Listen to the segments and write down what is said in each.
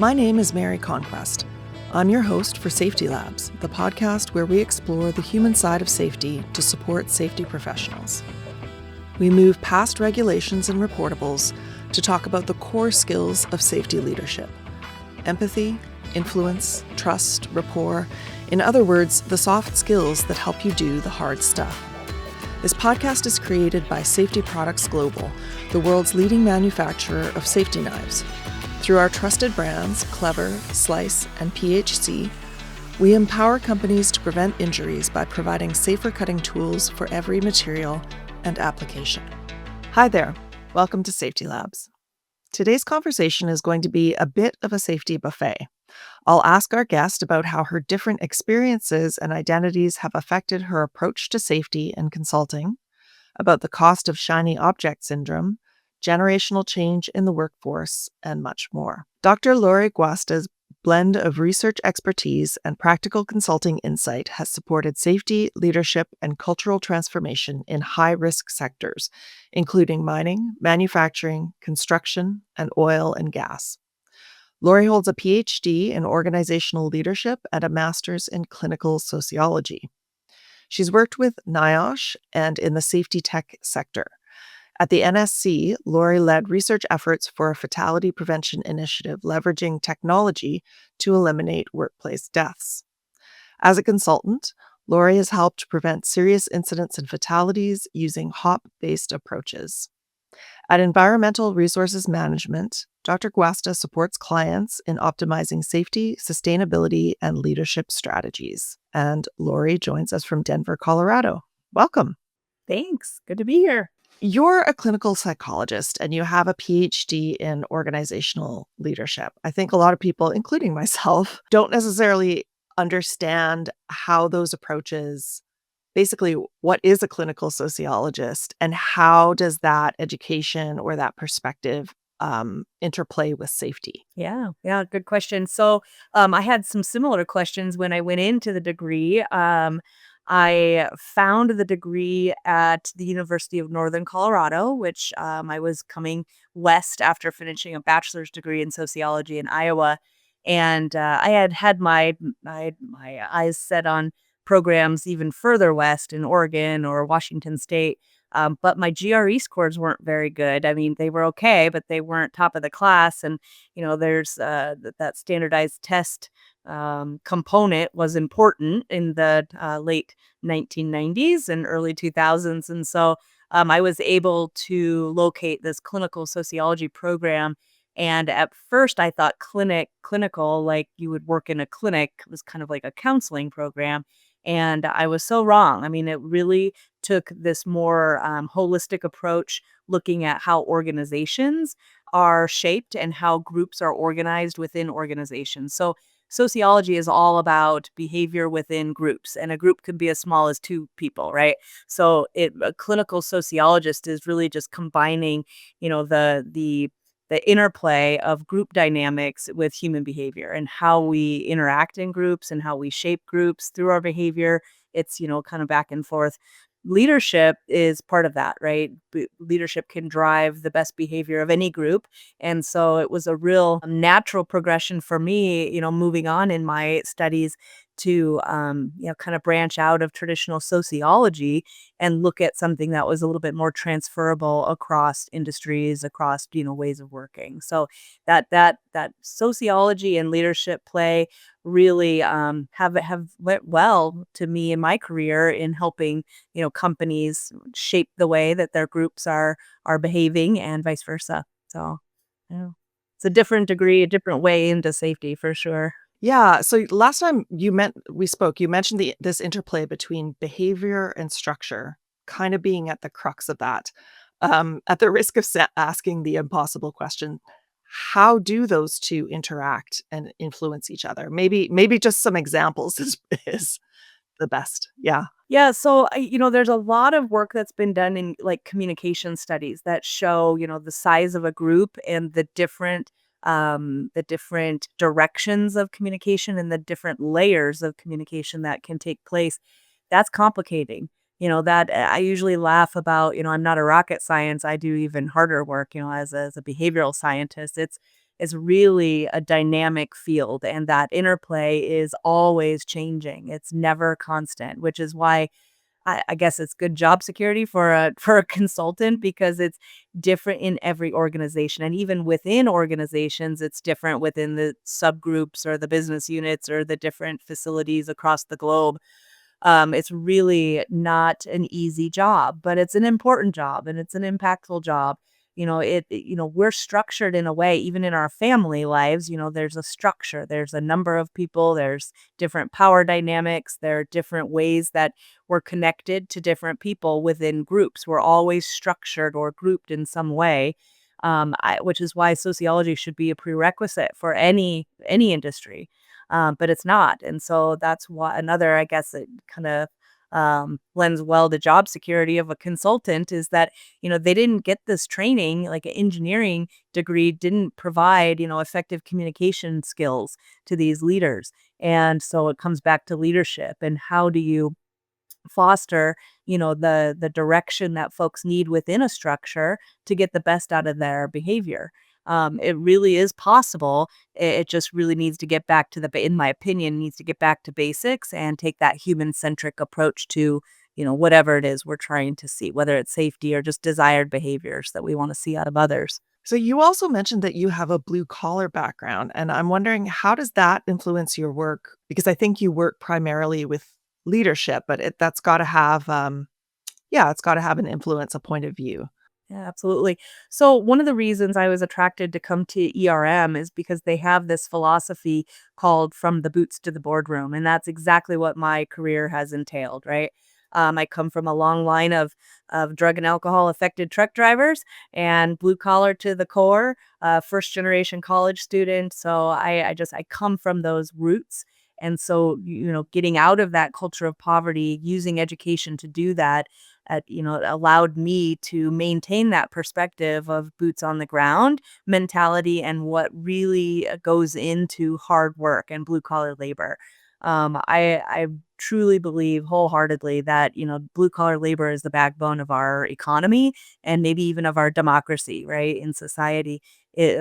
My name is Mary Conquest. I'm your host for Safety Labs, the podcast where we explore the human side of safety to support safety professionals. We move past regulations and reportables to talk about the core skills of safety leadership: empathy, influence, trust, rapport. In other words, the soft skills that help you do the hard stuff. This podcast is created by Safety Products Global, the world's leading manufacturer of safety knives. Through our trusted brands, Clever, Slice, and PHC, we empower companies to prevent injuries by providing safer cutting tools for every material and application. Hi there, welcome to Safety Labs. Today's conversation is going to be a bit of a safety buffet. I'll ask our guest about how her different experiences and identities have affected her approach to safety and consulting, about the cost of shiny object syndrome, generational change in the workforce, and much more. Dr. Lori Guasta's blend of research expertise and practical consulting insight has supported safety, leadership, and cultural transformation in high-risk sectors, including mining, manufacturing, construction, and oil and gas. Lori holds a PhD in organizational leadership and a master's in clinical sociology. She's worked with NIOSH and in the safety tech sector. At the NSC, Lori led research efforts for a fatality prevention initiative leveraging technology to eliminate workplace deaths. As a consultant, Lori has helped prevent serious incidents and fatalities using HOP-based approaches. At Environmental Resources Management, Dr. Guasta supports clients in optimizing safety, sustainability, and leadership strategies. And Lori joins us from Denver, Colorado. Welcome. Thanks. Good to be here. You're a clinical psychologist and you have a PhD in organizational leadership. I think a lot of people, including myself, don't necessarily understand how those approaches, basically, what is a clinical sociologist and how does that education or that perspective interplay with safety? Yeah, good question. So I had some similar questions when I went into the degree. I found the degree at the University of Northern Colorado, which I was coming west after finishing a bachelor's degree in sociology in Iowa. And I had my eyes set on programs even further west in Oregon or Washington State. But my GRE scores weren't very good. I mean, they were okay, but they weren't top of the class. And, there's that standardized test component was important in the late 1990s and early 2000s. And so I was able to locate this clinical sociology program. And at first I thought clinical, like you would work in a clinic, was kind of like a counseling program. And I was so wrong. I mean, it really took this more holistic approach, looking at how organizations are shaped and how groups are organized within organizations. So sociology is all about behavior within groups, and a group could be as small as two people, right? So a clinical sociologist is really just combining, the interplay of group dynamics with human behavior and how we interact in groups and how we shape groups through our behavior. It's, kind of back and forth. Leadership is part of that, right? Leadership can drive the best behavior of any group. And so it was a real natural progression for me, moving on in my studies to, kind of branch out of traditional sociology and look at something that was a little bit more transferable across industries, across, ways of working. So that sociology and leadership play really have went well to me in my career in helping companies shape the way that their groups are behaving and vice versa. So it's a different degree, a different way into safety for sure. Yeah. So last time we spoke, you mentioned this interplay between behavior and structure kind of being at the crux of that. At the risk of asking the impossible question, how do those two interact and influence each other? Maybe just some examples is the best. Yeah. Yeah, so there's a lot of work that's been done in like communication studies that show, the size of a group and the different directions of communication and the different layers of communication that can take place. That's complicating. That I usually laugh about, I'm not a rocket science. I do even harder work, as a behavioral scientist. is really a dynamic field, and that interplay is always changing. It's never constant, which is why I guess it's good job security for a for a consultant because it's different in every organization. And even within organizations, it's different within the subgroups or the business units or the different facilities across the globe. It's really not an easy job, but it's an important job and it's an impactful job. We're structured in a way, even in our family lives, there's a structure, there's a number of people, there's different power dynamics, there are different ways that we're connected to different people within groups. We're always structured or grouped in some way. Which is why sociology should be a prerequisite for any industry, but it's not. And so that's why another, I guess, it kind of lends well to job security of a consultant is that, they didn't get this training, like an engineering degree didn't provide, effective communication skills to these leaders. And so it comes back to leadership and how do you foster, the direction that folks need within a structure to get the best out of their behavior. It really is possible. It just really needs to get back to in my opinion, needs to get back to basics and take that human centric approach to, whatever it is we're trying to see, whether it's safety or just desired behaviors that we want to see out of others. So you also mentioned that you have a blue collar background, and I'm wondering how does that influence your work? Because I think you work primarily with leadership, but that's got to have, yeah, it's got to have an influence, a point of view. Yeah, absolutely. So one of the reasons I was attracted to come to ERM is because they have this philosophy called from the boots to the boardroom. And that's exactly what my career has entailed, right? I come from a long line of drug and alcohol affected truck drivers and blue collar to the core, first generation college student. So I come from those roots. And so, getting out of that culture of poverty, using education to do that, it allowed me to maintain that perspective of boots on the ground mentality and what really goes into hard work and blue collar labor. I truly believe wholeheartedly that, blue collar labor is the backbone of our economy and maybe even of our democracy, right? In society,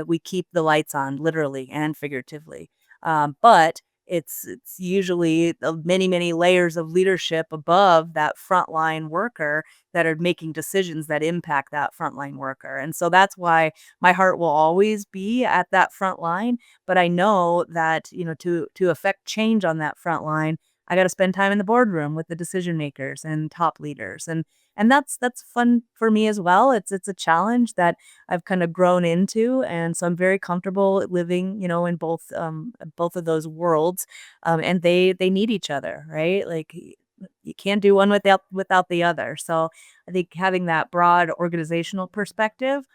we keep the lights on literally and figuratively. But it's usually many layers of leadership above that frontline worker that are making decisions that impact that frontline worker. And so that's why my heart will always be at that front line, but I know that, to affect change on that front line, I got to spend time in the boardroom with the decision makers and top leaders. And that's fun for me as well. It's a challenge that I've kind of grown into, and so I'm very comfortable living, in both of those worlds, and they need each other, right? Like you can't do one without the other. So I think having that broad organizational perspective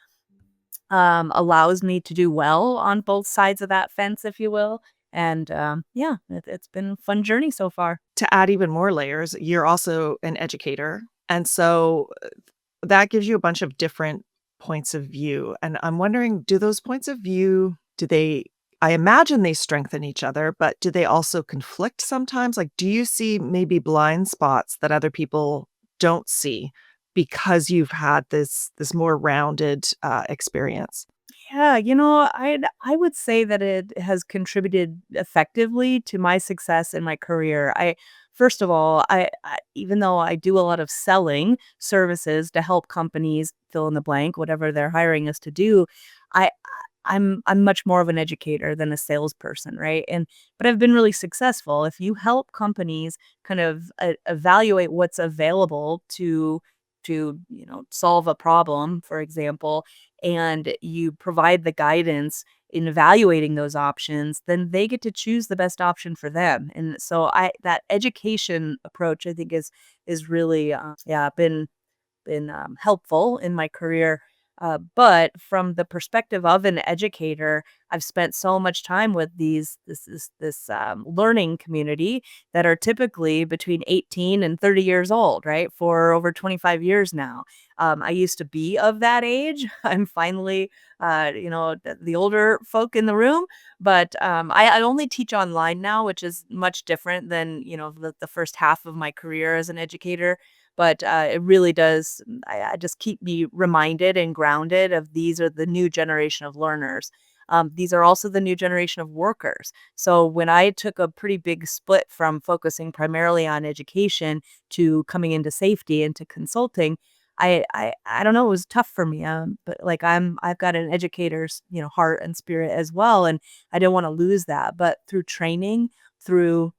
allows me to do well on both sides of that fence, if you will. And yeah, it's been a fun journey so far. To add even more layers, you're also an educator. And so that gives you a bunch of different points of view. And I'm wondering, do those points of view, I imagine they strengthen each other, but do they also conflict sometimes? Like, do you see maybe blind spots that other people don't see because you've had this more rounded experience? Yeah, I would say that it has contributed effectively to my success in my career. First of all, even though I do a lot of selling services to help companies fill in the blank, whatever they're hiring us to do, I I'm much more of an educator than a salesperson, right? But I've been really successful. If you help companies kind of evaluate what's available to solve a problem, for example, and you provide the guidance in evaluating those options, then they get to choose the best option for them. And so I that education approach I think is really yeah, been helpful in my career. But from the perspective of an educator, I've spent so much time with this learning community that are typically between 18 and 30 years old, right? For over 25 years now. I used to be of that age. I'm finally, the older folk in the room, but I only teach online now, which is much different than, the first half of my career as an educator. But, it really does I just keep me reminded and grounded of these are the new generation of learners. These are also the new generation of workers. So when I took a pretty big split from focusing primarily on education to coming into safety and to consulting, I don't know, it was tough for me. But like I've got an educator's, heart and spirit as well, and I didn't want to lose that. But through training, through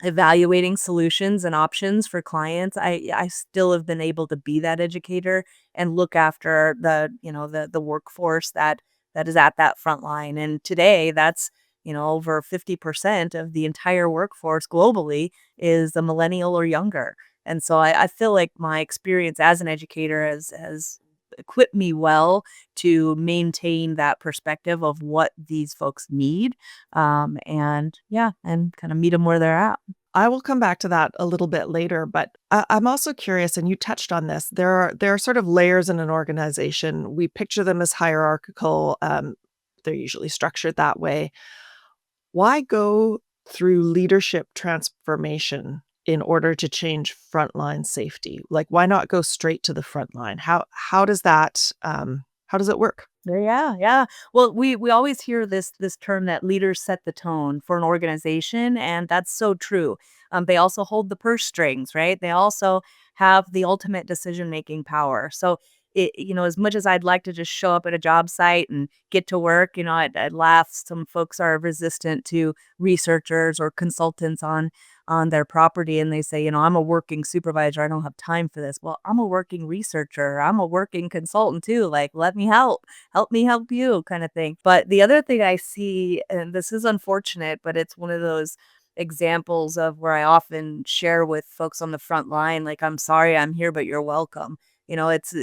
evaluating solutions and options for clients, I still have been able to be that educator and look after the workforce that is at that front line. And today that's, over 50% of the entire workforce globally is a millennial or younger. And so I feel like my experience as an educator has equipped me well to maintain that perspective of what these folks need, and yeah, and kind of meet them where they're at. I will come back to that a little bit later, but I'm also curious, and you touched on this. There are sort of layers in an organization. We picture them as hierarchical. They're usually structured that way. Why go through leadership transformation in order to change frontline safety? Like, why not go straight to the front line? How does that how does it work? Yeah, yeah. Well, we always hear this term that leaders set the tone for an organization, and that's so true. They also hold the purse strings, right? They also have the ultimate decision making power. So as much as I'd like to just show up at a job site and get to work, I'd laugh. Some folks are resistant to researchers or consultants on their property, and they say, I'm a working supervisor. I don't have time for this. Well, I'm a working researcher. I'm a working consultant too. Like, let me help me help you kind of thing. But the other thing I see, and this is unfortunate, but it's one of those examples of where I often share with folks on the front line, like, I'm sorry I'm here, but you're welcome. It's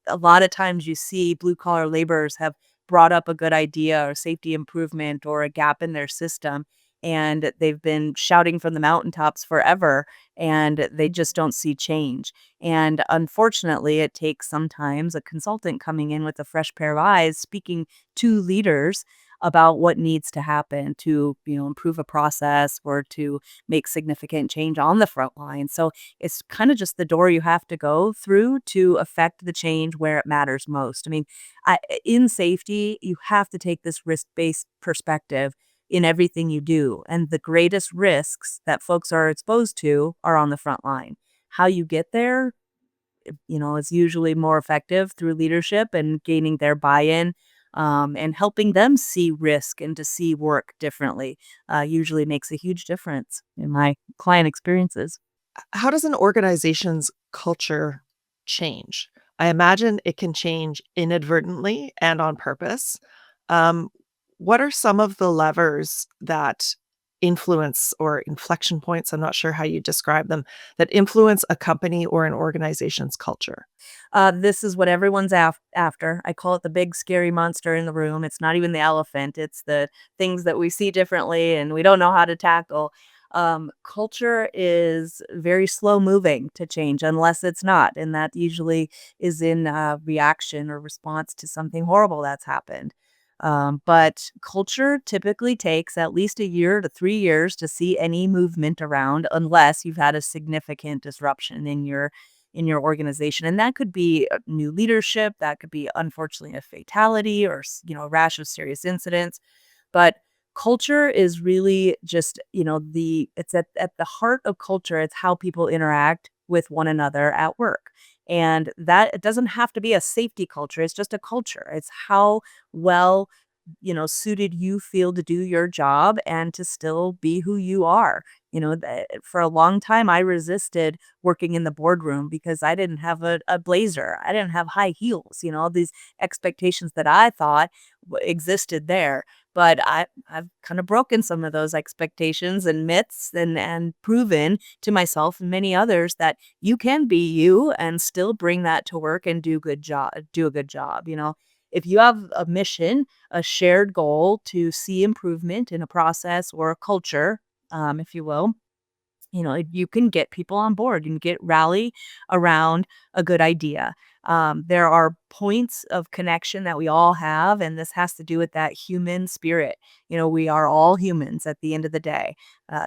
a lot of times you see blue collar laborers have brought up a good idea or safety improvement or a gap in their system. And they've been shouting from the mountaintops forever, and they just don't see change. And unfortunately, it takes sometimes a consultant coming in with a fresh pair of eyes, speaking to leaders about what needs to happen to, improve a process or to make significant change on the front line. So it's kind of just the door you have to go through to affect the change where it matters most. I mean, in safety, you have to take this risk-based perspective in everything you do. And the greatest risks that folks are exposed to are on the front line. How you get there, is usually more effective through leadership and gaining their buy-in, and helping them see risk and to see work differently. Usually makes a huge difference in my client experiences. How does an organization's culture change? I imagine it can change inadvertently and on purpose. Um, what are some of the levers that influence or inflection points? I'm not sure how you describe them that influence a company or an organization's culture. This is what everyone's after. I call it the big scary monster in the room. It's not even the elephant. It's the things that we see differently and we don't know how to tackle. Culture is very slow moving to change unless it's not. And that usually is in reaction or response to something horrible that's happened. But culture typically takes at least a year to 3 years to see any movement around unless you've had a significant disruption in your organization. And that could be new leadership, that could be unfortunately a fatality or a rash of serious incidents. But culture is really just, it's at the heart of culture. It's how people interact with one another at work. And that it doesn't have to be a safety culture. It's just a culture. It's how well, suited you feel to do your job and to still be who you are. For a long time, I resisted working in the boardroom because I didn't have a blazer. I didn't have high heels, these expectations that I thought existed there. But I've kind of broken some of those expectations and myths and proven to myself and many others that you can be you and still bring that to work and do a good job. If you have a mission, a shared goal to see improvement in a process or a culture, if you will, you can get people on board. You can get rally around a good idea. There are points of connection that we all have, and this has to do with that human spirit. We are all humans at the end of the day.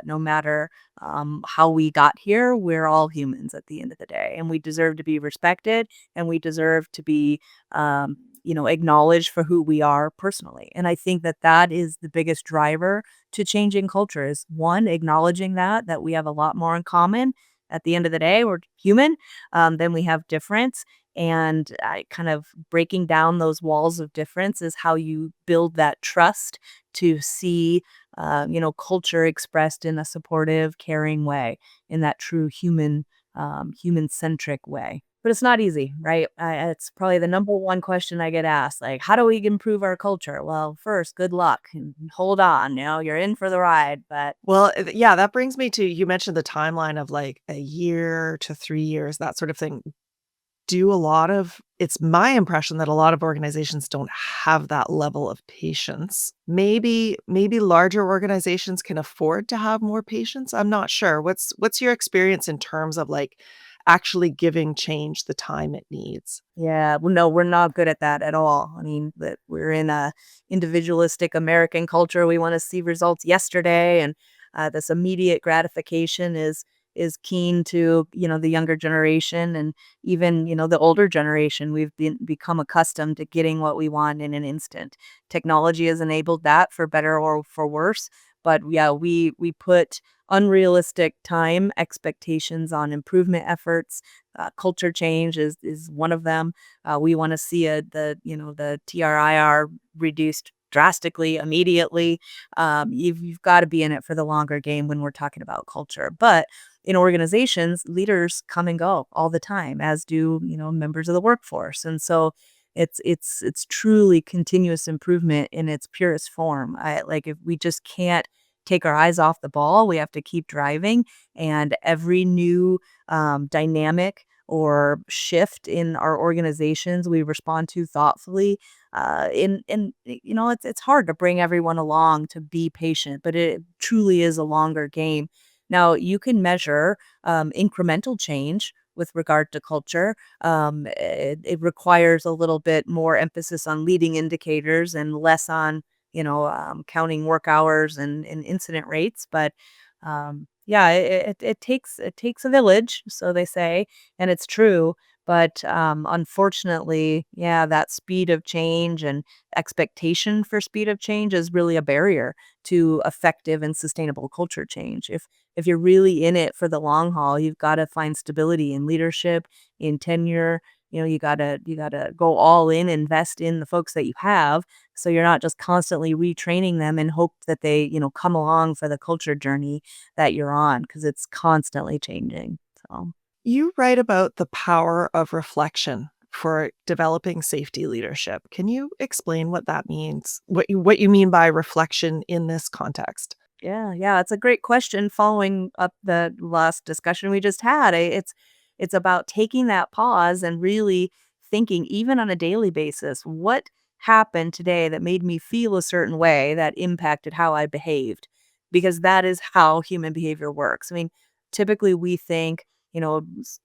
No matter how we got here, we're all humans at the end of the day, and we deserve to be respected, and we deserve to be, acknowledged for who we are personally. And I think that that is the biggest driver to changing culture is one, acknowledging that we have a lot more in common. At the end of the day, we're human, then we have difference. And I kind of breaking down those walls of difference is how you build that trust to see, culture expressed in a supportive, caring way, in that true human centric way. But it's not easy, right? It's probably the number one question I get asked, like, how do we improve our culture? Well, first, good luck and hold on, you're in for the ride. But Well, yeah, that brings me to you mentioned the timeline of like a year to 3 years, that sort of thing. Do a lot of it's my impression that a lot of organizations don't have that level of patience. Maybe larger organizations can afford to have more patience. I'm not sure. What's your experience in terms of like actually giving change the time it needs? yeah, well, no, we're not good at that at all. I mean, that we're in a individualistic American culture. We want to see results yesterday, and this immediate gratification is keen to the younger generation and even the older generation. We've become accustomed to getting what we want in an instant. Technology has enabled that for better or for worse. But yeah, we put unrealistic time expectations on improvement efforts. Culture change is one of them. We want to see the TRIR reduced drastically immediately. You've got to be in it for the longer game when we're talking about culture. But in organizations, leaders come and go all the time, as do members of the workforce, and so it's truly continuous improvement in its purest form. Like if we just can't take our eyes off the ball, we have to keep driving, and every new dynamic or shift in our organizations we respond to thoughtfully. It's hard to bring everyone along to be patient, but it truly is a longer game. Now you can measure incremental change with regard to culture. It requires a little bit more emphasis on leading indicators and less on counting work hours and incident rates. But yeah, it takes a village, so they say, and it's true. But unfortunately, yeah, that speed of change and expectation for speed of change is really a barrier to effective and sustainable culture change. If you're really in it for the long haul, you've got to find stability in leadership, in tenure. You gotta go all in, invest in the folks that you have, so you're not just constantly retraining them and hope that they, come along for the culture journey that you're on, because it's constantly changing. So, You write about the power of reflection for developing safety leadership. Can you explain what that means? What you mean by reflection in this context? yeah, it's a great question following up the last discussion we just had. It's about taking that pause and really thinking, even on a daily basis, what happened today that made me feel a certain way that impacted how I behaved? Because that is how human behavior works. I mean, typically we think,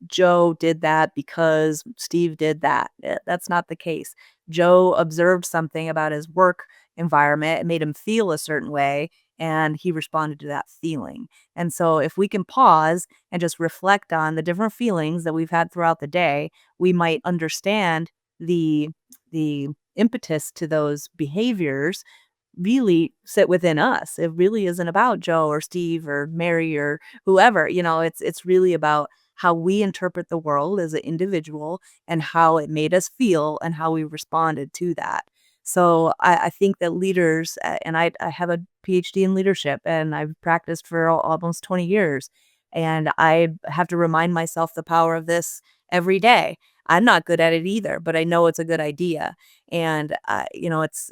Joe did that because Steve did that. That's not the case. Joe observed something about his work environment. It made him feel a certain way, and he responded to that feeling. And so if we can pause and just reflect on the different feelings that we've had throughout the day, we might understand the impetus to those behaviors really sit within us. It really isn't about Joe or Steve or Mary or whoever. It's really about how we interpret the world as an individual and how it made us feel and how we responded to that. So I think that leaders, and I have a PhD in leadership and I've practiced for almost 20 years. And I have to remind myself the power of this every day. I'm not good at it either, but I know it's a good idea. And, it's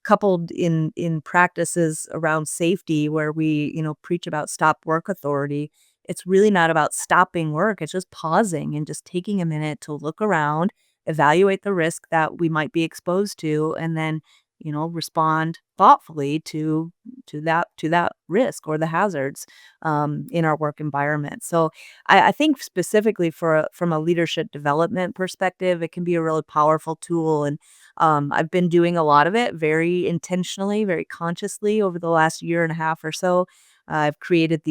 coupled in practices around safety where we, preach about stop work authority. It's really not about stopping work. It's just pausing and just taking a minute to look around, evaluate the risk that we might be exposed to, and then, respond thoughtfully to that risk or the hazards in our work environment. So I think specifically from a leadership development perspective, it can be a really powerful tool. And I've been doing a lot of it very intentionally, very consciously over the last year and a half or so. I've created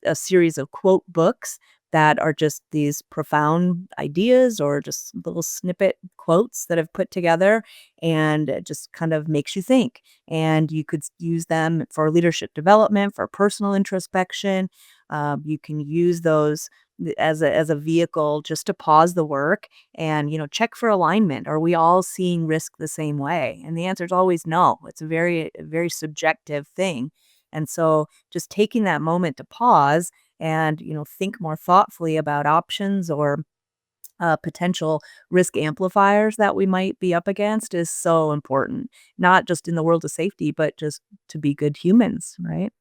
a series of quote books that are just these profound ideas or just little snippet quotes that I've put together, and it just kind of makes you think. And you could use them for leadership development, for personal introspection. You can use those as a vehicle just to pause the work and check for alignment. Are we all seeing risk the same way? And the answer is always no. It's a very subjective thing. And so just taking that moment to pause and think more thoughtfully about options or potential risk amplifiers that we might be up against is so important, not just in the world of safety, but just to be good humans, right?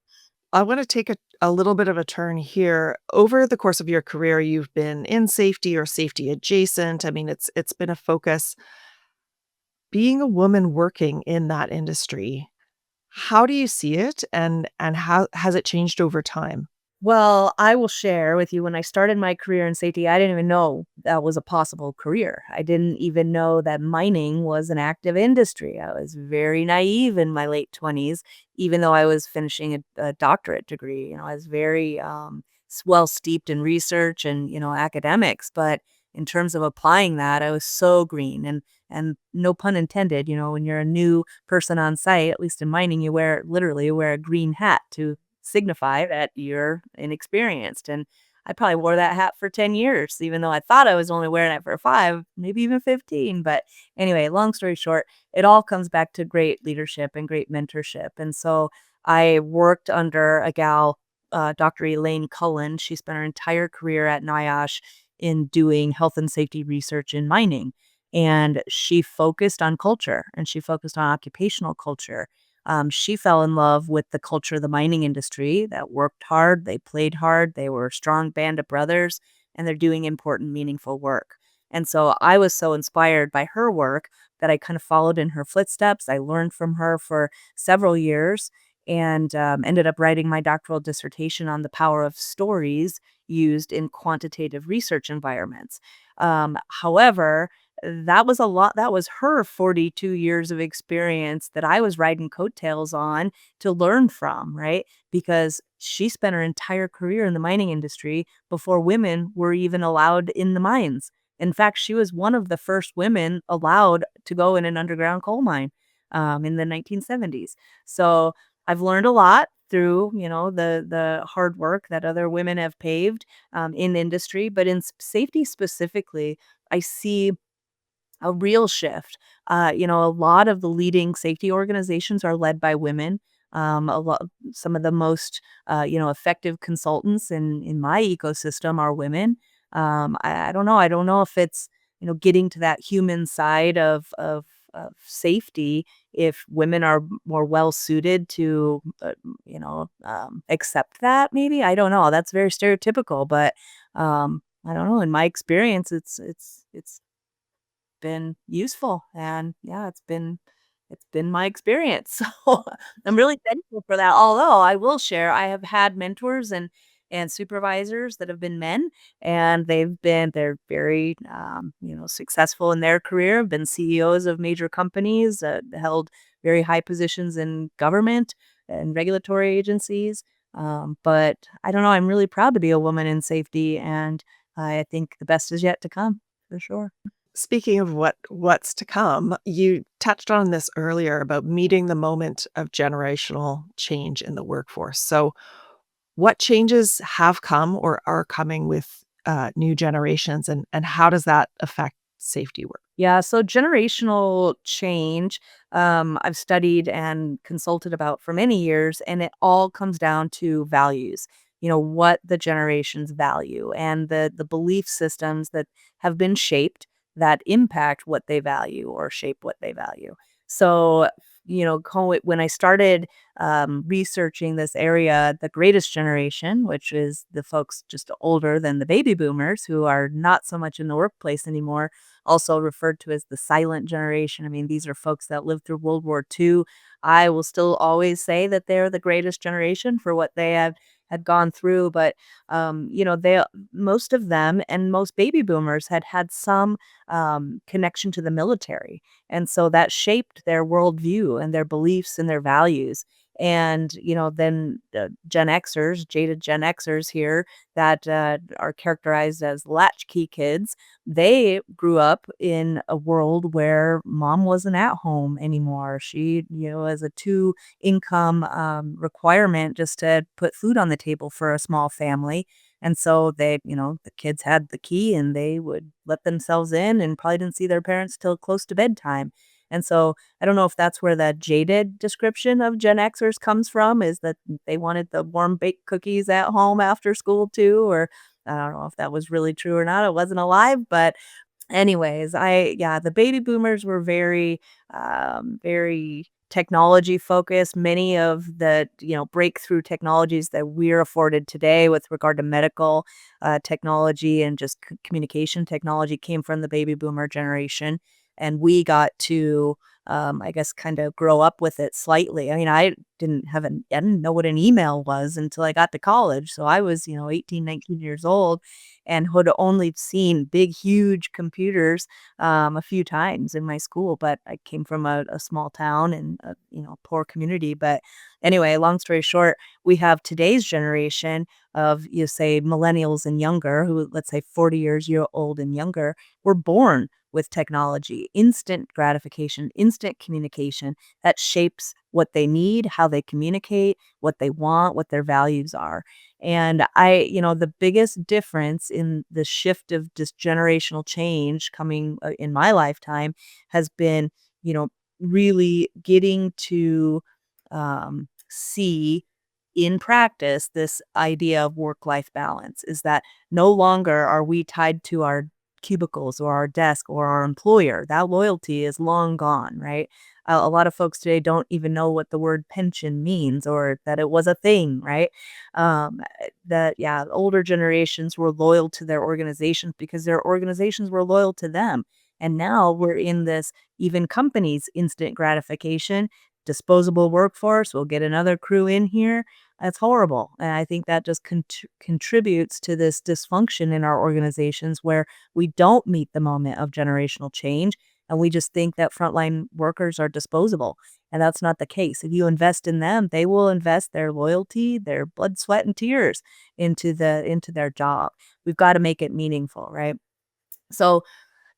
I want to take a little bit of a turn here. Over the course of your career, you've been in safety or safety adjacent. I mean, it's been a focus. Being a woman working in that industry, how do you see it, and how has it changed over time? Well, I will share with you when I started my career in safety, I didn't even know that was a possible career. I didn't even know that mining was an active industry. I was very naive in my late 20s, even though I was finishing a doctorate degree. I was very well steeped in research and academics, but in terms of applying that, I was so green and no pun intended. When you're a new person on site, at least in mining, you wear a green hat to signify that you're inexperienced. And I probably wore that hat for 10 years, even though I thought I was only wearing it for 5, maybe even 15. But anyway, long story short, it all comes back to great leadership and great mentorship. And so I worked under a gal, Dr. Elaine Cullen. She spent her entire career at NIOSH in doing health and safety research in mining. And she focused on culture and she focused on occupational culture. She fell in love with the culture of the mining industry that worked hard, they played hard, they were a strong band of brothers, and they're doing important, meaningful work. And so I was so inspired by her work that I kind of followed in her footsteps. I learned from her for several years and ended up writing my doctoral dissertation on the power of stories used in quantitative research environments. However, that was a lot that was her 42 years of experience that I was riding coattails on to learn from, right? Because she spent her entire career in the mining industry before women were even allowed in the mines. In fact, she was one of the first women allowed to go in an underground coal mine, in the 1970s. So, I've learned a lot through, the hard work that other women have paved, in industry, but in safety specifically, I see a real shift. A lot of the leading safety organizations are led by women. Some of the most, effective consultants in my ecosystem are women. I don't know. I don't know if it's getting to that human side of safety. If women are more well suited to, accept that, maybe I don't know. That's very stereotypical, but I don't know. In my experience, it's been useful, and yeah, it's been my experience. So, I'm really thankful for that, although I will share, I have had mentors and supervisors that have been men, and they're very, successful in their career, have been CEOs of major companies, held very high positions in government and regulatory agencies, but I don't know, I'm really proud to be a woman in safety, and I think the best is yet to come, for sure. Speaking of what's to come, you touched on this earlier about meeting the moment of generational change in the workforce. So, what changes have come or are coming with new generations, and how does that affect safety work? Yeah, so generational change, I've studied and consulted about for many years, and it all comes down to values. What the generations value and the belief systems that have been shaped that impact what they value or shape what they value. So, when I started researching this area, the greatest generation, which is the folks just older than the baby boomers who are not so much in the workplace anymore, also referred to as the silent generation. I mean, these are folks that lived through World War II. I will still always say that they're the greatest generation for what they had gone through, but they most of them and most baby boomers had some connection to the military, and so that shaped their worldview and their beliefs and their values. And, then Gen Xers, jaded Gen Xers here that are characterized as latchkey kids, they grew up in a world where mom wasn't at home anymore. She, as a two income requirement just to put food on the table for a small family. And so the kids had the key and they would let themselves in and probably didn't see their parents till close to bedtime. And so I don't know if that's where that jaded description of Gen Xers comes from, is that they wanted the warm baked cookies at home after school too, or I don't know if that was really true or not. I wasn't alive, but anyways, the baby boomers were very technology focused. Many of the, breakthrough technologies that we're afforded today with regard to medical technology and just communication technology came from the baby boomer generation. And we got to, I guess, kind of grow up with it slightly. I mean, I didn't know what an email was until I got to college. So I was, 18, 19 years old and had only seen big, huge computers a few times in my school. But I came from a small town and a poor community. But anyway, long story short, we have today's generation of, you say, millennials and younger, who, let's say, 40 years old and younger, were born with technology, instant gratification, instant communication that shapes what they need, how they communicate, what they want, what their values are. And the biggest difference in the shift of this generational change coming in my lifetime has been, you know, really getting to see in practice this idea of work-life balance, is that no longer are we tied to our cubicles or our desk or our employer. That loyalty is long gone, right? A lot of folks today don't even know what the word pension means or that it was a thing, right? Older generations were loyal to their organizations because their organizations were loyal to them. And now we're in this, even companies, instant gratification, disposable workforce. We'll get another crew in here. That's horrible. And I think that just contributes to this dysfunction in our organizations where we don't meet the moment of generational change and we just think that frontline workers are disposable. And that's not the case. If you invest in them, they will invest their loyalty, their blood, sweat, and tears into their job. We've got to make it meaningful, right? So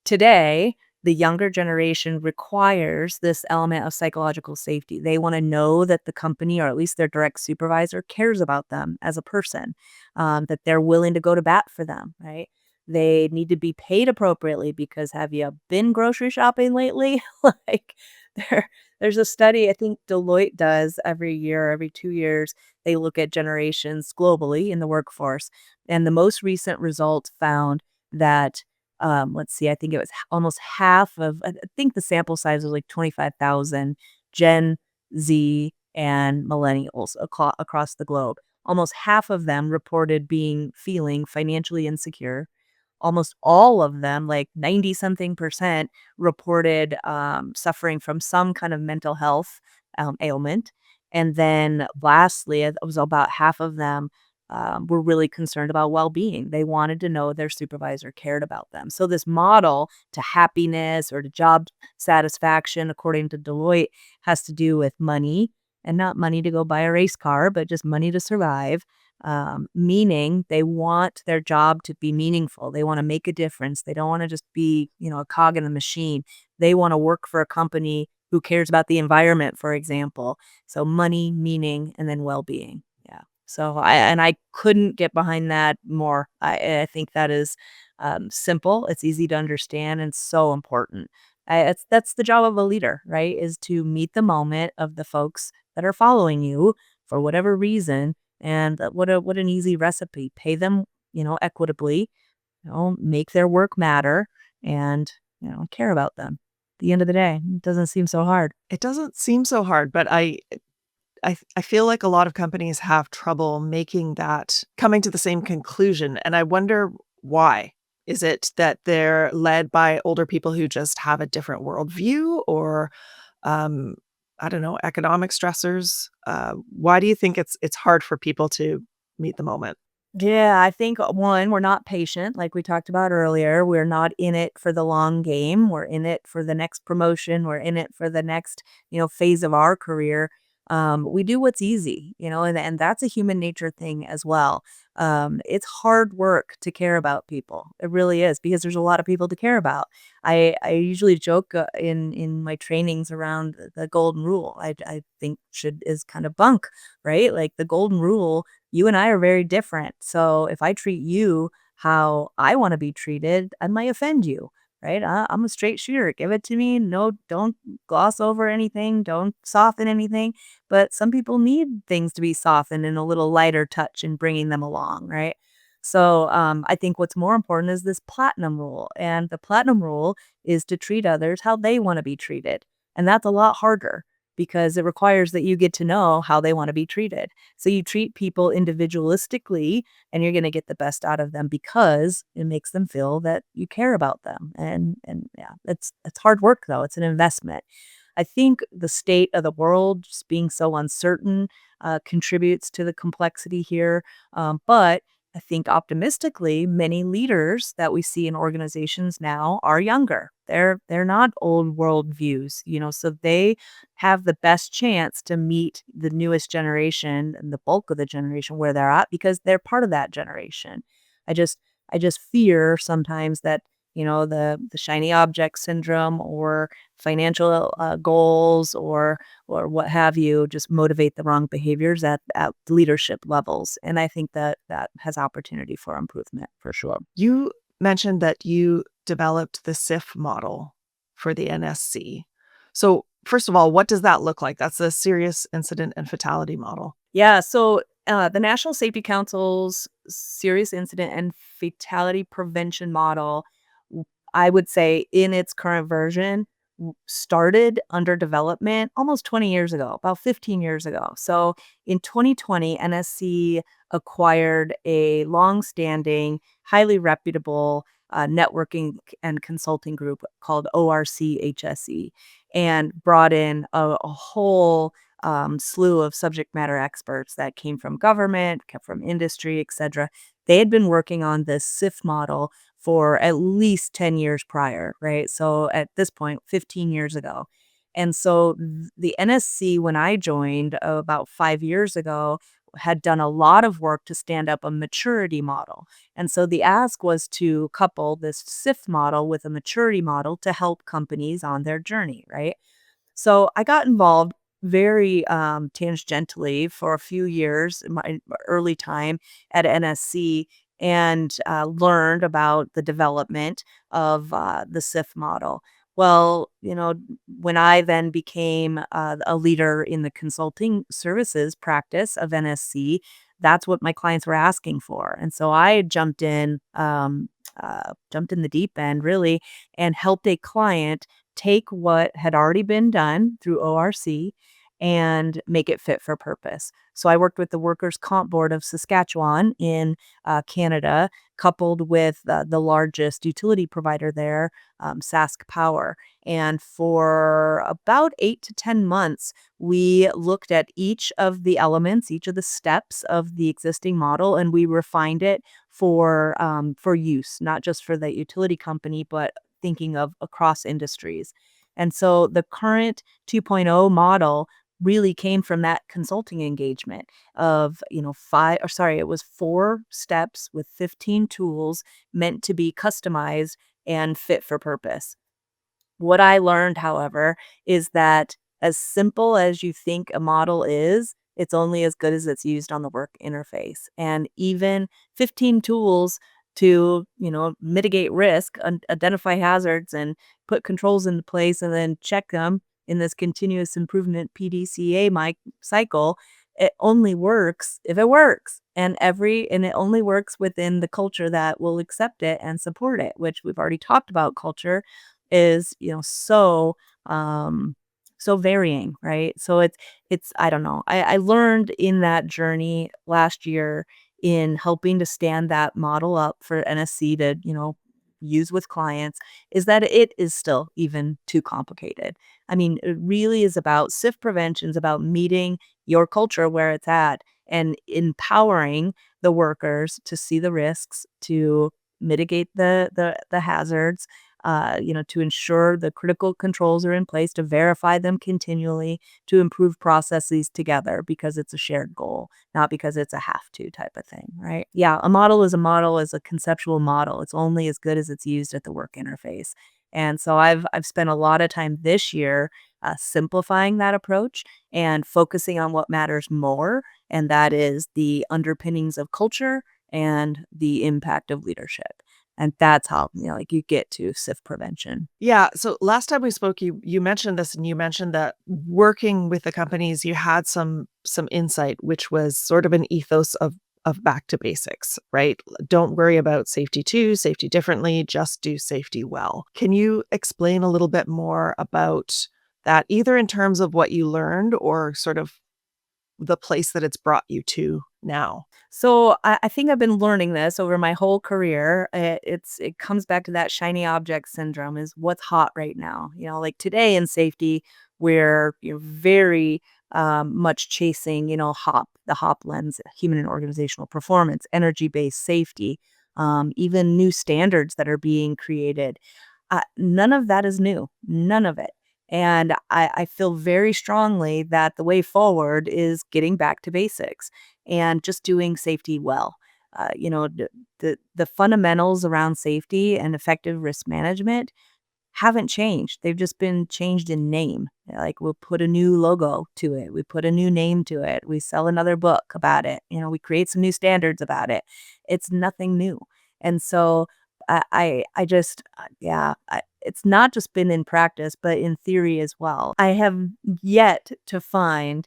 today, the younger generation requires this element of psychological safety. They want to know that the company, or at least their direct supervisor, cares about them as a person, that they're willing to go to bat for them, right? They need to be paid appropriately because have you been grocery shopping lately? like there's a study I think Deloitte does every year, every 2 years. They look at generations globally in the workforce. And the most recent result found that let's see, I think it was almost half of, I think the sample size was like 25,000 Gen Z and millennials across the globe. Almost half of them reported feeling financially insecure. Almost all of them, like 90 something percent, reported suffering from some kind of mental health ailment. And then lastly, it was about half of them were really concerned about well-being. They wanted to know their supervisor cared about them. So this model to happiness or to job satisfaction, according to Deloitte, has to do with money, and not money to go buy a race car, but just money to survive. Meaning they want their job to be meaningful. They want to make a difference. They don't want to just be, a cog in the machine. They want to work for a company who cares about the environment, for example. So money, meaning, and then well-being. Yeah. So I couldn't get behind that more. I think that is simple. It's easy to understand and so important. That's the job of a leader, right? Is to meet the moment of the folks that are following you for whatever reason. And what an easy recipe. Pay them, equitably, make their work matter and, care about them. At the end of the day, it doesn't seem so hard. It doesn't seem so hard, but I feel like a lot of companies have trouble coming to the same conclusion. And I wonder why. Is it that they're led by older people who just have a different worldview or, um, I don't know, economic stressors? Why do you think it's hard for people to meet the moment? Yeah, I think one, we're not patient, like we talked about earlier. We're not in it for the long game. We're in it for the next promotion. We're in it for the next, phase of our career. We do what's easy, and that's a human nature thing as well. It's hard work to care about people. It really is because there's a lot of people to care about. I usually joke in my trainings around the golden rule. I think should is kind of bunk, right? Like the golden rule, you and I are very different. So if I treat you how I want to be treated, I might offend you. Right? I'm a straight shooter. Give it to me. No, don't gloss over anything. Don't soften anything. But some people need things to be softened and a little lighter touch in bringing them along, right? So I think what's more important is this platinum rule. And the platinum rule is to treat others how they want to be treated. And that's a lot harder because it requires that you get to know how they want to be treated. So you treat people individualistically and you're going to get the best out of them because it makes them feel that you care about them. And yeah, it's hard work though. It's an investment. I think the state of the world just being so uncertain contributes to the complexity here. But I think optimistically, many leaders that we see in organizations now are younger. They're not old world views, so they have the best chance to meet the newest generation and the bulk of the generation where they're at because they're part of that generation. I just I just fear sometimes that the shiny object syndrome or financial goals or what have you just motivate the wrong behaviors at leadership levels. And I think that has opportunity for improvement for sure. You mentioned that you developed the SIF model for the NSC. So, first of all, what does that look like? That's a serious incident and fatality model. Yeah, so the National Safety Council's serious incident and fatality prevention model, I would say in its current version, started under development almost 20 years ago, about 15 years ago. So in 2020, NSC acquired a long-standing, highly reputable networking and consulting group called ORCHSE and brought in a whole slew of subject matter experts that came from government, came from industry, etc. They had been working on this SIF model for at least 10 years prior, right? So at this point, 15 years ago. And so the NSC, when I joined about 5 years ago, had done a lot of work to stand up a maturity model. And so the ask was to couple this SIF model with a maturity model to help companies on their journey, right? So I got involved very tangentially for a few years in my early time at NSC and learned about the development of the SIF model. Well, when I then became a leader in the consulting services practice of NSC, that's what my clients were asking for. And so I jumped in the deep end really and helped a client take what had already been done through ORC and make it fit for purpose. So I worked with the Workers' Comp Board of Saskatchewan in Canada, coupled with the largest utility provider there, Sask Power. And for about 8 to 10 months, we looked at each of the elements, each of the steps of the existing model, and we refined it for use, not just for the utility company, but thinking of across industries. And so the current 2.0 model really came from that consulting engagement of, it was 4 steps with 15 tools meant to be customized and fit for purpose. What I learned, however, is that as simple as you think a model is, it's only as good as it's used on the work interface. And even 15 tools to, mitigate risk, identify hazards, and put controls into place, and then check them in this continuous improvement PDCA cycle. It only works if it works, and it only works within the culture that will accept it and support it. Which we've already talked about. Culture is so varying, right? So it's I don't know. I learned in that journey last year in helping to stand that model up for NSC to, use with clients is that it is still even too complicated. I mean, it really is about SIF prevention, is about meeting your culture where it's at and empowering the workers to see the risks, to mitigate the hazards, to ensure the critical controls are in place, to verify them continually, to improve processes together because it's a shared goal, not because it's a have to type of thing, right? Yeah, a model is a conceptual model. It's only as good as it's used at the work interface. And so I've spent a lot of time this year simplifying that approach and focusing on what matters more, and that is the underpinnings of culture and the impact of leadership. And that's how, like you get to SIF prevention. Yeah. So last time we spoke, you mentioned this, and you mentioned that working with the companies, you had some insight, which was sort of an ethos of back to basics, right? Don't worry about safety too, safety differently, just do safety well. Can you explain a little bit more about that, either in terms of what you learned or sort of the place that it's brought you to now? So I think I've been learning this over my whole career. It comes back to that shiny object syndrome is what's hot right now. Like today in safety, we're very much chasing the HOP lens, human and organizational performance, energy based safety, even new standards that are being created. None of that is new. None of it. And I feel very strongly that the way forward is getting back to basics and just doing safety well. The fundamentals around safety and effective risk management haven't changed. They've just been changed in name. Like we'll put a new logo to it. We put a new name to it. We sell another book about it. We create some new standards about it. It's nothing new. And so I just, it's not just been in practice, but in theory as well. I have yet to find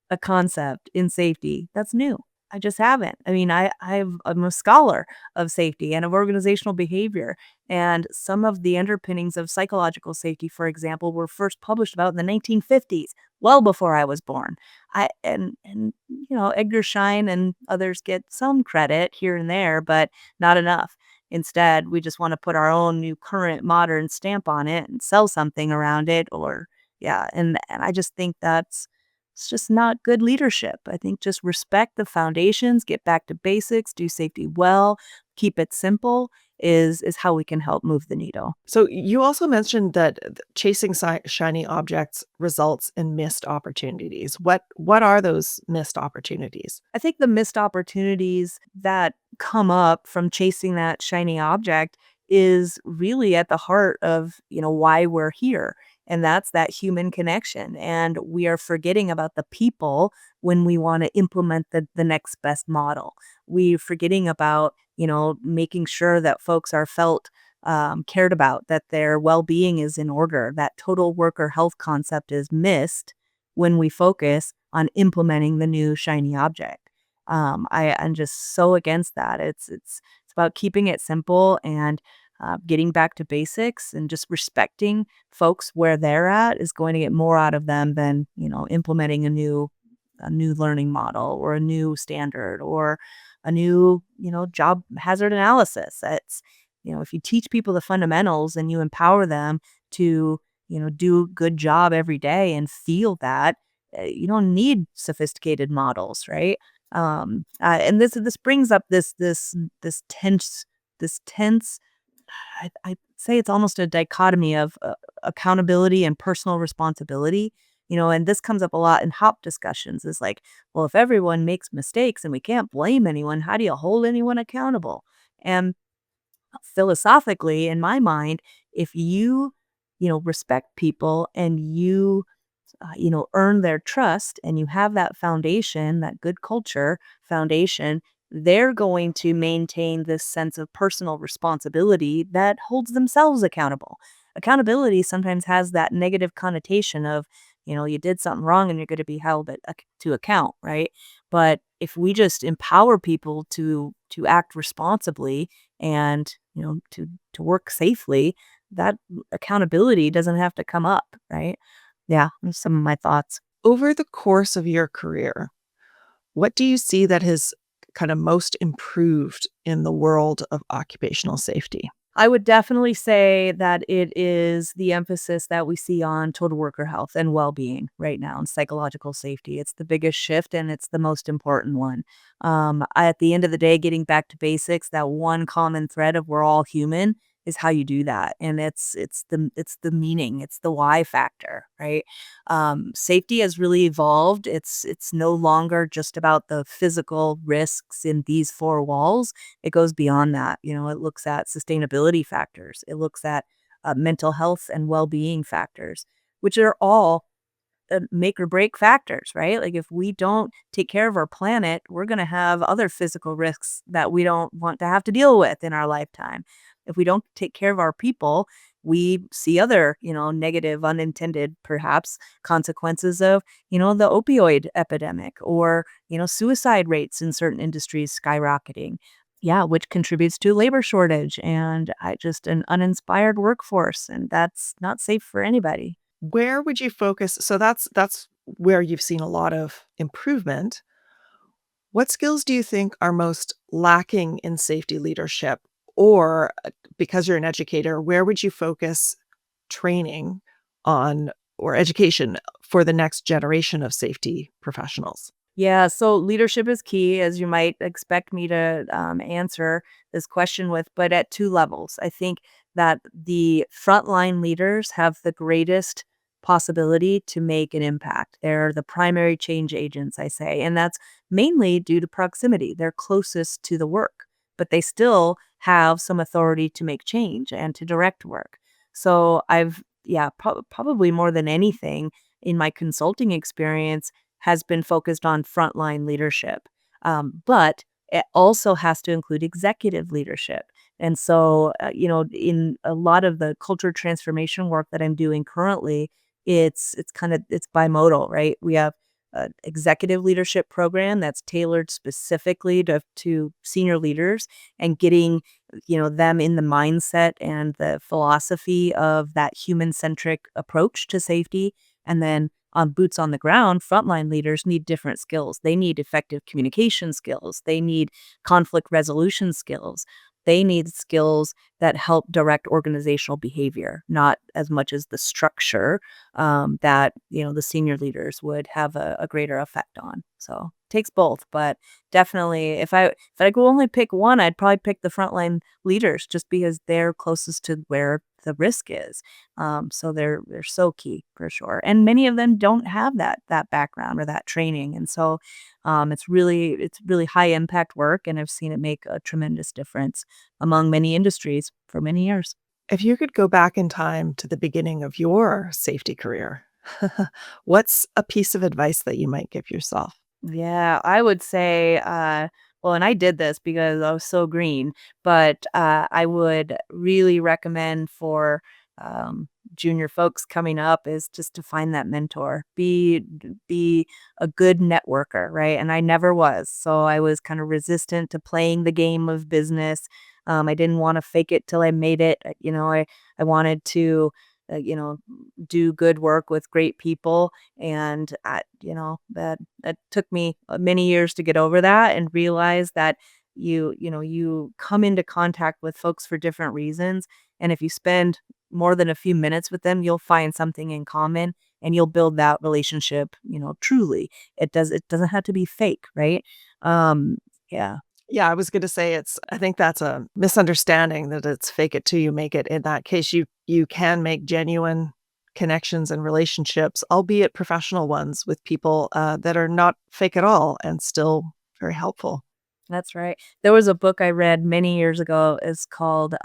a concept in safety that's new. I just haven't. I mean, I'm a scholar of safety and of organizational behavior. And some of the underpinnings of psychological safety, for example, were first published about in the 1950s, well before I was born. Edgar Schein and others get some credit here and there, but not enough. Instead, we just want to put our own new current modern stamp on it and sell something around it or yeah, and I just think it's just not good leadership. I think just respect the foundations, get back to basics, do safety well, keep it simple is how we can help move the needle. So you also mentioned that chasing shiny objects results in missed opportunities. What are those missed opportunities? I think the missed opportunities that come up from chasing that shiny object is really at the heart of, why we're here. And that's that human connection. And we are forgetting about the people when we want to implement the next best model. We're forgetting about, making sure that folks are felt cared about, that their well-being is in order, that total worker health concept is missed when we focus on implementing the new shiny object. I'm just so against that. It's about keeping it simple and getting back to basics and just respecting folks where they're at is going to get more out of them than implementing a new learning model or a new standard or a new job hazard analysis. It's if you teach people the fundamentals and you empower them to do a good job every day and feel that you don't need sophisticated models, right? And this brings up this tense. I'd say it's almost a dichotomy of accountability and personal responsibility. And this comes up a lot in HOP discussions is like, well, if everyone makes mistakes and we can't blame anyone, how do you hold anyone accountable? And philosophically, in my mind, if respect people and earn their trust and you have that foundation, that good culture foundation, they're going to maintain this sense of personal responsibility that holds themselves accountable. Accountability sometimes has that negative connotation of, you did something wrong and you're going to be held to account, right? But if we just empower people to act responsibly and, to work safely, that accountability doesn't have to come up, right? Yeah, those some of my thoughts. Over the course of your career, what do you see that has kind of most improved in the world of occupational safety? I would definitely say that it is the emphasis that we see on total worker health and well-being right now and psychological safety. It's the biggest shift and it's the most important one. At the end of the day, getting back to basics, that one common thread of we're all human is how you do that. And it's the meaning, it's the why factor, right? Safety has really evolved. It's no longer just about the physical risks in these four walls. It goes beyond that. It looks at sustainability factors. It looks at mental health and well-being factors, which are all make or break factors, right? Like if we don't take care of our planet, we're going to have other physical risks that we don't want to have to deal with in our lifetime. If we don't take care of our people, we see other, negative, unintended, perhaps, consequences of, the opioid epidemic or, suicide rates in certain industries skyrocketing. Yeah, which contributes to labor shortage and just an uninspired workforce. And that's not safe for anybody. Where would you focus? So that's where you've seen a lot of improvement. What skills do you think are most lacking in safety leadership? Or because you're an educator, where would you focus training on or education for the next generation of safety professionals? Yeah, so leadership is key, as you might expect me to answer this question with, but at two levels. I think that the frontline leaders have the greatest possibility to make an impact. They're the primary change agents, I say, and that's mainly due to proximity. They're closest to the work, but they still have some authority to make change and to direct work. So yeah, probably more than anything in my consulting experience has been focused on frontline leadership. But it also has to include executive leadership. And so, in a lot of the culture transformation work that I'm doing currently, it's bimodal, right? We have an executive leadership program that's tailored specifically to senior leaders and getting, them in the mindset and the philosophy of that human centric approach to safety. And then on boots on the ground, frontline leaders need different skills. They need effective communication skills. They need conflict resolution skills. They need skills that help direct organizational behavior, not as much as the structure that the senior leaders would have a greater effect on. So it takes both, but definitely, if I could only pick one, I'd probably pick the frontline leaders just because they're closest to where the risk is. So they're so key for sure. And many of them don't have that background or that training. And so it's really high impact work, and I've seen it make a tremendous difference among many industries for many years. If you could go back in time to the beginning of your safety career, what's a piece of advice that you might give yourself? Yeah, I would say, well, and I did this because I was so green, but I would really recommend for junior folks coming up is just to find that mentor, be a good networker, right? And I never was, so I was kind of resistant to playing the game of business. I didn't want to fake it till I made it. I wanted to, uh, you know, do good work with great people, and that took me many years to get over that and realize that you come into contact with folks for different reasons, and if you spend more than a few minutes with them, you'll find something in common and you'll build that relationship, truly. It doesn't have to be fake, right? Um, yeah. Yeah, I was gonna say I think that's a misunderstanding that it's fake it till you make it. In that case, you can make genuine connections and relationships, albeit professional ones, with people, that are not fake at all and still very helpful. That's right. There was a book I read many years ago. It's called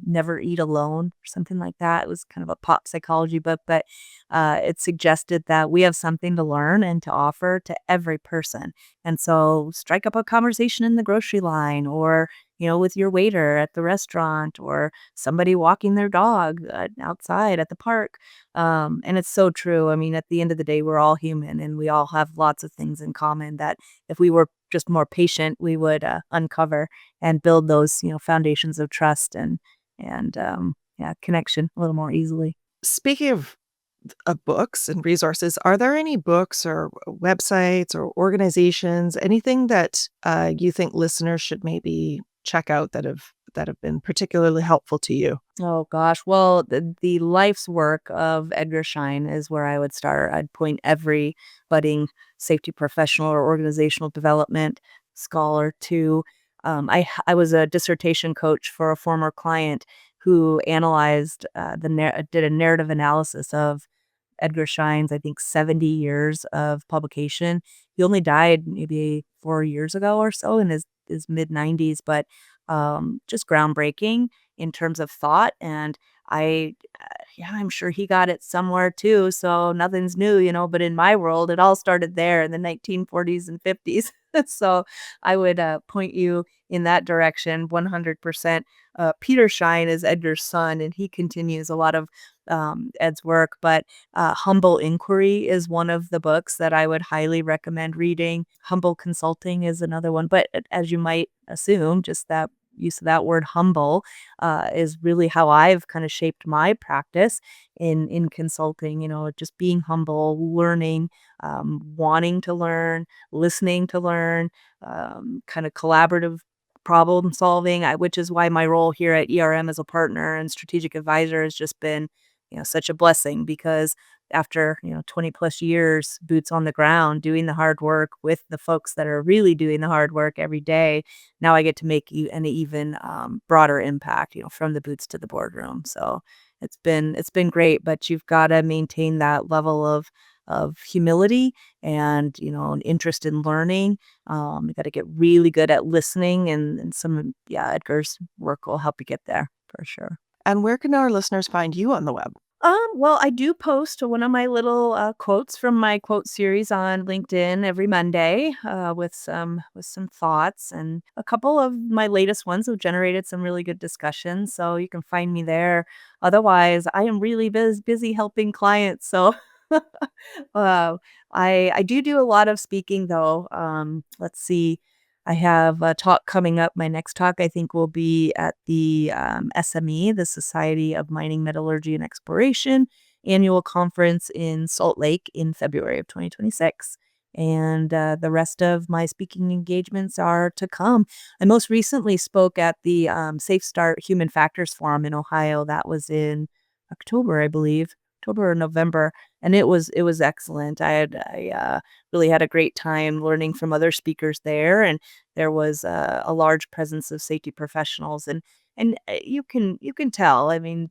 Never Eat Alone or something like that. It was kind of a pop psychology book, but it suggested that we have something to learn and to offer to every person. And so strike up a conversation in the grocery line or, with your waiter at the restaurant or somebody walking their dog outside at the park. And it's so true. I mean, at the end of the day, we're all human and we all have lots of things in common that if we were just more patient, we would uncover and build those, foundations of trust and yeah, connection a little more easily. Speaking of books and resources, are there any books or websites or organizations, anything that, you think listeners should maybe check out that have been particularly helpful to you? Oh gosh, well, the life's work of Edgar Schein is where I would start. I'd point every budding safety professional or organizational development scholar to. I was a dissertation coach for a former client, who analyzed did a narrative analysis of Edgar Schein's, I think, 70 years of publication. He only died maybe 4 years ago or so in his mid-90s, but just groundbreaking in terms of thought. And I, yeah, I'm sure he got it somewhere too. So nothing's new, but in my world, it all started there in the 1940s and 50s. So I would point you in that direction 100%. Peter Schein is Edgar's son, and he continues a lot of Ed's work. But Humble Inquiry is one of the books that I would highly recommend reading. Humble Consulting is another one. But as you might assume, just that use of that word humble is really how I've kind of shaped my practice in consulting, just being humble, learning, wanting to learn, listening to learn, kind of collaborative problem solving, which is why my role here at ERM as a partner and strategic advisor has just been, such a blessing because after, 20 plus years, boots on the ground, doing the hard work with the folks that are really doing the hard work every day, now I get to make an even broader impact, from the boots to the boardroom. So it's been great, but you've got to maintain that level of humility and, an interest in learning. You got to get really good at listening and Edgar's work will help you get there for sure. And where can our listeners find you on the web? Well, I do post one of my little quotes from my quote series on LinkedIn every Monday with some thoughts, and a couple of my latest ones have generated some really good discussions. So you can find me there. Otherwise, I am really busy helping clients. So I do a lot of speaking though. Let's see. I have a talk coming up. My next talk, I think, will be at the SME, the Society of Mining, Metallurgy, and Exploration annual conference in Salt Lake in February of 2026. And the rest of my speaking engagements are to come. I most recently spoke at the Safe Start Human Factors Forum in Ohio. That was in October, I believe, October or November, and it was excellent. I really had a great time learning from other speakers there, and there was a large presence of safety professionals, and you can tell. I mean,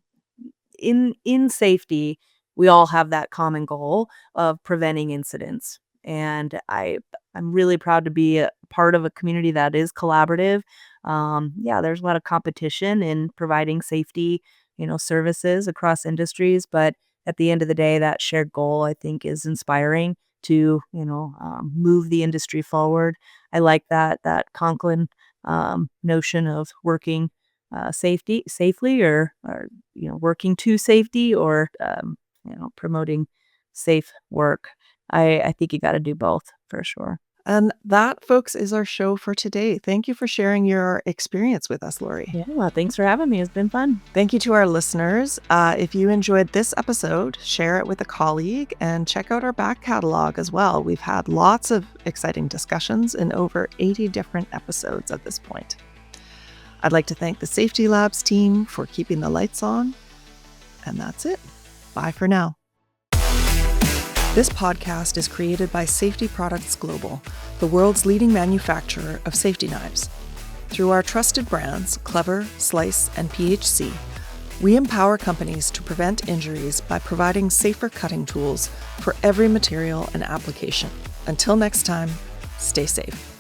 in safety, we all have that common goal of preventing incidents, and I'm really proud to be a part of a community that is collaborative. Yeah, there's a lot of competition in providing safety, services across industries, but at the end of the day, that shared goal, I think, is inspiring to, move the industry forward. I like that Conklin notion of working safely or working to safety or, promoting safe work. I think you got to do both for sure. And that, folks, is our show for today. Thank you for sharing your experience with us, Lori. Yeah, well, thanks for having me. It's been fun. Thank you to our listeners. If you enjoyed this episode, share it with a colleague and check out our back catalog as well. We've had lots of exciting discussions in over 80 different episodes at this point. I'd like to thank the Safety Labs team for keeping the lights on. And that's it. Bye for now. This podcast is created by Safety Products Global, the world's leading manufacturer of safety knives. Through our trusted brands, Clever, Slice, and PHC, we empower companies to prevent injuries by providing safer cutting tools for every material and application. Until next time, stay safe.